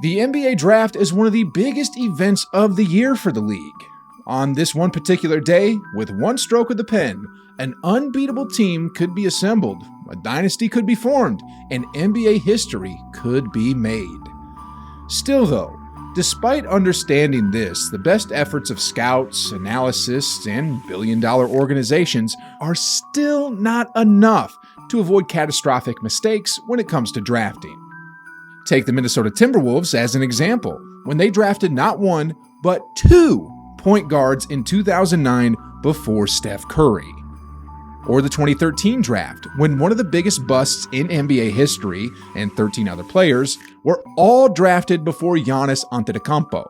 The NBA draft is one of the biggest events of the year for the league. On this one particular day, with one stroke of the pen, an unbeatable team could be assembled, a dynasty could be formed, and NBA history could be made. Still though, despite understanding this, the best efforts of scouts, analysts, and billion-dollar organizations are still not enough to avoid catastrophic mistakes when it comes to drafting. Take the Minnesota Timberwolves as an example, when they drafted not one, but two point guards in 2009 before Steph Curry. Or the 2013 draft, when one of the biggest busts in NBA history and 13 other players were all drafted before Giannis Antetokounmpo.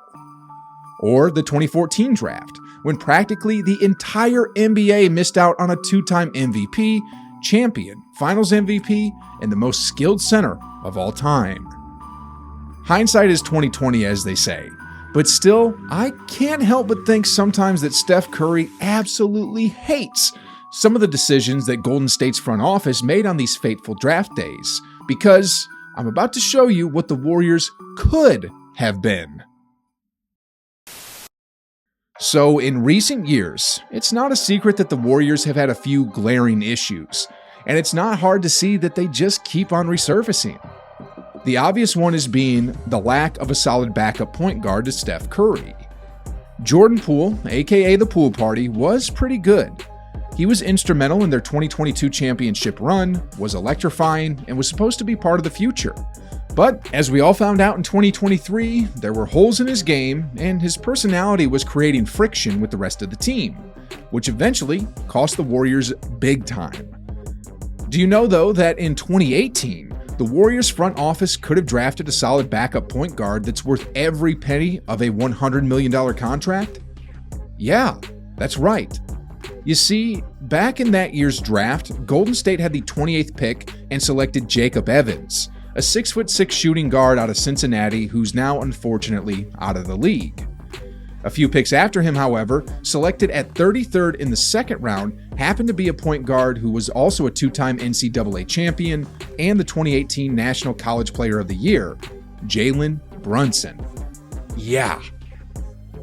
Or the 2014 draft, when practically the entire NBA missed out on a two-time MVP, champion, finals MVP, and the most skilled center of all time. Hindsight is 20/20, as they say, but still, I can't help but think sometimes that Steph Curry absolutely hates some of the decisions that Golden State's front office made on these fateful draft days, because I'm about to show you what the Warriors could have been. So in recent years, it's not a secret that the Warriors have had a few glaring issues, and it's not hard to see that they just keep on resurfacing. The obvious one is being the lack of a solid backup point guard to Steph Curry. Jordan Poole, aka the Poole Party, was pretty good. He was instrumental in their 2022 championship run, was electrifying, and was supposed to be part of the future. But as we all found out in 2023, there were holes in his game, and his personality was creating friction with the rest of the team, which eventually cost the Warriors big time. Do you know, though, that in 2018, the Warriors front office could have drafted a solid backup point guard that's worth every penny of a $100 million contract? Yeah, that's right. You see, back in that year's draft, Golden State had the 28th pick and selected Jacob Evans, a 6'6" shooting guard out of Cincinnati who's now unfortunately out of the league. A few picks after him, however, selected at 33rd in the second round, happened to be a point guard who was also a two-time NCAA champion and the 2018 National College Player of the Year, Jalen Brunson. Yeah.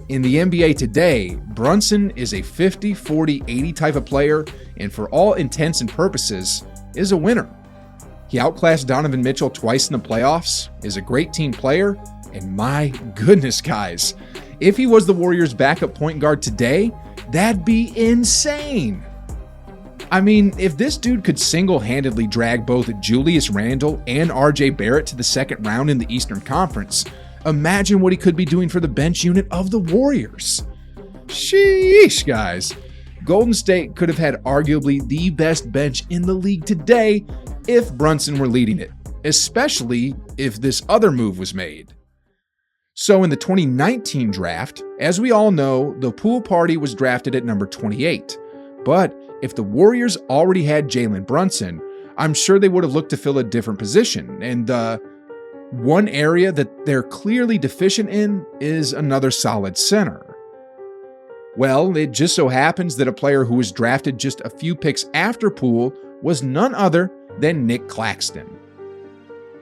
In the NBA today, Brunson is a 50, 40, 80 type of player, and for all intents and purposes, is a winner. He outclassed Donovan Mitchell twice in the playoffs, is a great team player, and my goodness, guys, if he was the Warriors' backup point guard today, that'd be insane. I mean, if this dude could single-handedly drag both Julius Randle and RJ Barrett to the second round in the Eastern Conference, imagine what he could be doing for the bench unit of the Warriors. Sheesh, guys. Golden State could have had arguably the best bench in the league today if Brunson were leading it, especially if this other move was made. So in the 2019 draft, as we all know, the Poole Party was drafted at number 28. But if the Warriors already had Jalen Brunson, I'm sure they would have looked to fill a different position. And one area that they're clearly deficient in is another solid center. Well, it just so happens that a player who was drafted just a few picks after Poole was none other than Nick Claxton.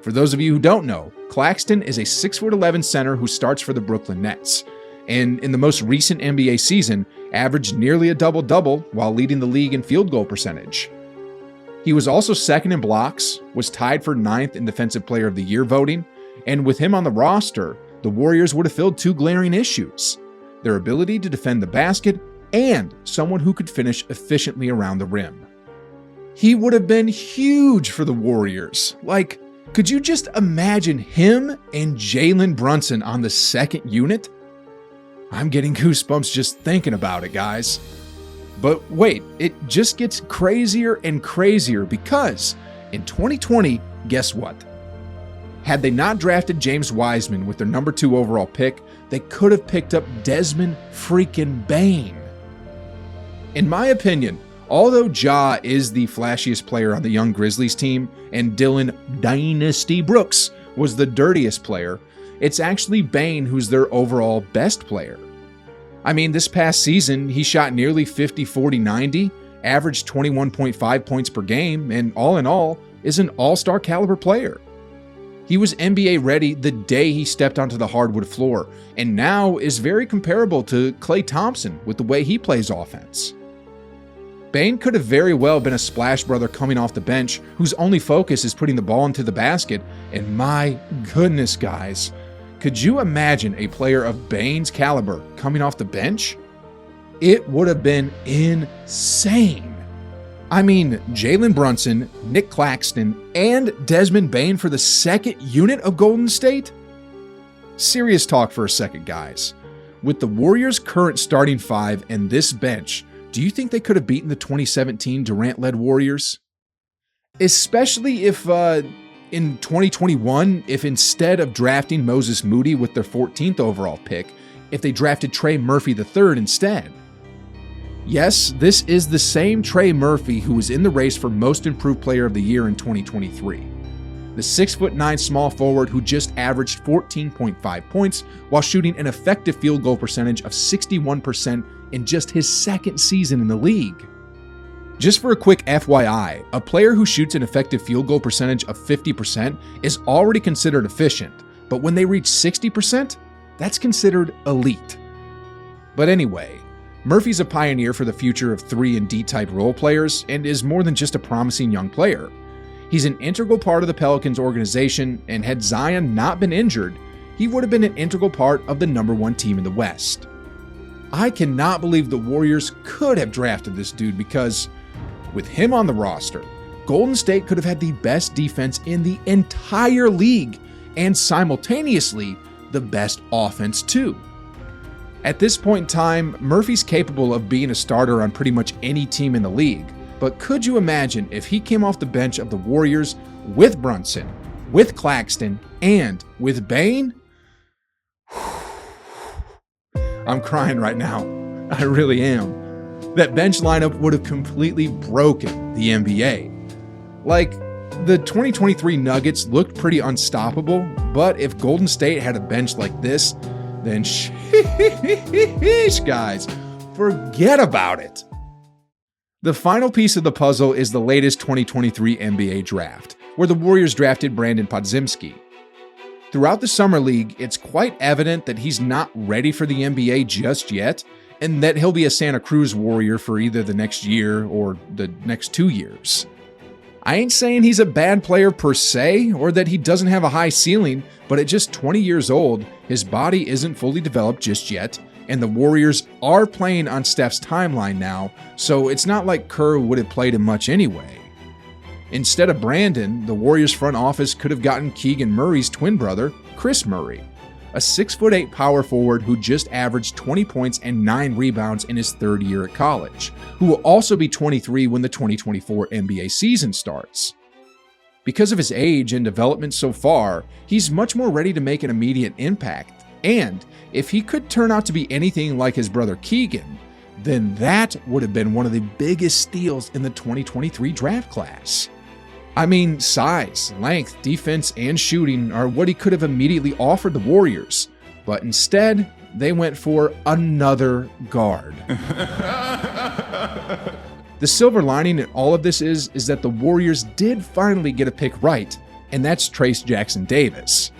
For those of you who don't know, Claxton is a 6'11" center who starts for the Brooklyn Nets, and in the most recent NBA season, averaged nearly a double-double while leading the league in field goal percentage. He was also second in blocks, was tied for 9th in Defensive Player of the Year voting, and with him on the roster, the Warriors would have filled two glaring issues: their ability to defend the basket and someone who could finish efficiently around the rim. He would have been huge for the Warriors. Like, could you just imagine him and Jalen Brunson on the second unit? I'm getting goosebumps just thinking about it, guys. But wait, it just gets crazier and crazier because in 2020, guess what? Had they not drafted James Wiseman with their number 2 overall pick, they could have picked up Desmond freaking Bane. In my opinion, although Ja is the flashiest player on the young Grizzlies team and Dylan Dynasty Brooks was the dirtiest player, it's actually Bane who's their overall best player. I mean, this past season, he shot nearly 50, 40, 90, averaged 21.5 points per game, and all in all, is an all-star caliber player. He was NBA ready the day he stepped onto the hardwood floor, and now is very comparable to Klay Thompson with the way he plays offense. Bane could have very well been a splash brother coming off the bench whose only focus is putting the ball into the basket, and my goodness, guys, could you imagine a player of Bane's caliber coming off the bench? It would have been insane. I mean, Jalen Brunson, Nick Claxton, and Desmond Bane for the second unit of Golden State? Serious talk for a second, guys. With the Warriors' current starting five and this bench, do you think they could have beaten the 2017 Durant-led Warriors? Especially if, in 2021, if instead of drafting Moses Moody with their 14th overall pick, if they drafted Trey Murphy III instead. Yes, this is the same Trey Murphy who was in the race for Most Improved Player of the Year in 2023. The 6'9" small forward who just averaged 14.5 points while shooting an effective field goal percentage of 61% in just his second season in the league. Just for a quick FYI, a player who shoots an effective field goal percentage of 50% is already considered efficient, but when they reach 60%, that's considered elite. But anyway, Murphy's a pioneer for the future of 3 and D-type role players and is more than just a promising young player. He's an integral part of the Pelicans organization, and had Zion not been injured, he would have been an integral part of the #1 team in the West. I cannot believe the Warriors could have drafted this dude because, with him on the roster, Golden State could have had the best defense in the entire league and simultaneously the best offense too. At this point in time, Murphy's capable of being a starter on pretty much any team in the league, but could you imagine if he came off the bench of the Warriors with Brunson, with Claxton, and with Bane? I'm crying right now. I really am. That bench lineup would have completely broken the NBA. Like, the 2023 Nuggets looked pretty unstoppable, but if Golden State had a bench like this, then sheesh, guys, forget about it. The final piece of the puzzle is the latest 2023 NBA draft, where the Warriors drafted Brandon Podziemski. Throughout the Summer League, it's quite evident that he's not ready for the NBA just yet, and that he'll be a Santa Cruz Warrior for either the next year or the next 2 years. I ain't saying he's a bad player per se, or that he doesn't have a high ceiling, but at just 20 years old, his body isn't fully developed just yet, and the Warriors are playing on Steph's timeline now, so it's not like Kerr would have played him much anyway. Instead of Brandon, the Warriors front office could have gotten Keegan Murray's twin brother, Chris Murray, a 6'8" power forward who just averaged 20 points and 9 rebounds in his third year at college, who will also be 23 when the 2024 NBA season starts. Because of his age and development so far, he's much more ready to make an immediate impact, and if he could turn out to be anything like his brother Keegan, then that would have been one of the biggest steals in the 2023 draft class. I mean, size, length, defense, and shooting are what he could have immediately offered the Warriors, but instead, they went for another guard. The silver lining in all of this is that the Warriors did finally get a pick right, and that's Trace Jackson Davis.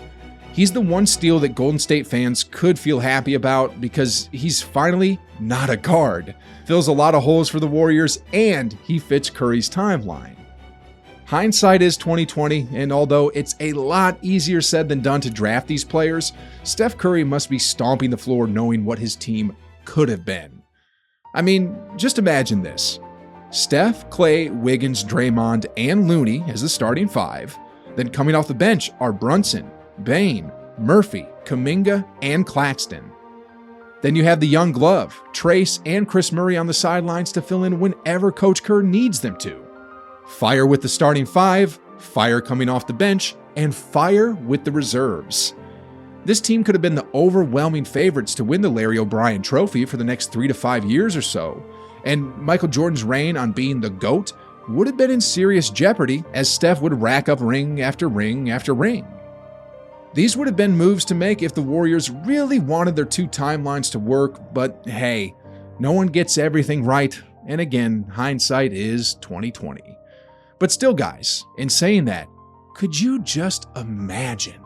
He's the one steal that Golden State fans could feel happy about because he's finally not a guard, fills a lot of holes for the Warriors, and he fits Curry's timeline. Hindsight is 2020, and although it's a lot easier said than done to draft these players, Steph Curry must be stomping the floor knowing what his team could have been. I mean, just imagine this. Steph, Klay, Wiggins, Draymond, and Looney as the starting five. Then coming off the bench are Brunson, Bane, Murphy, Kuminga, and Claxton. Then you have the young glove, Trace, and Chris Murray on the sidelines to fill in whenever Coach Kerr needs them to. Fire with the starting five, fire coming off the bench, and fire with the reserves. This team could have been the overwhelming favorites to win the Larry O'Brien Trophy for the next 3 to 5 years or so, and Michael Jordan's reign on being the GOAT would have been in serious jeopardy as Steph would rack up ring after ring after ring. These would have been moves to make if the Warriors really wanted their two timelines to work, but hey, no one gets everything right, and again, hindsight is 2020. But still, guys, in saying that, Could you just imagine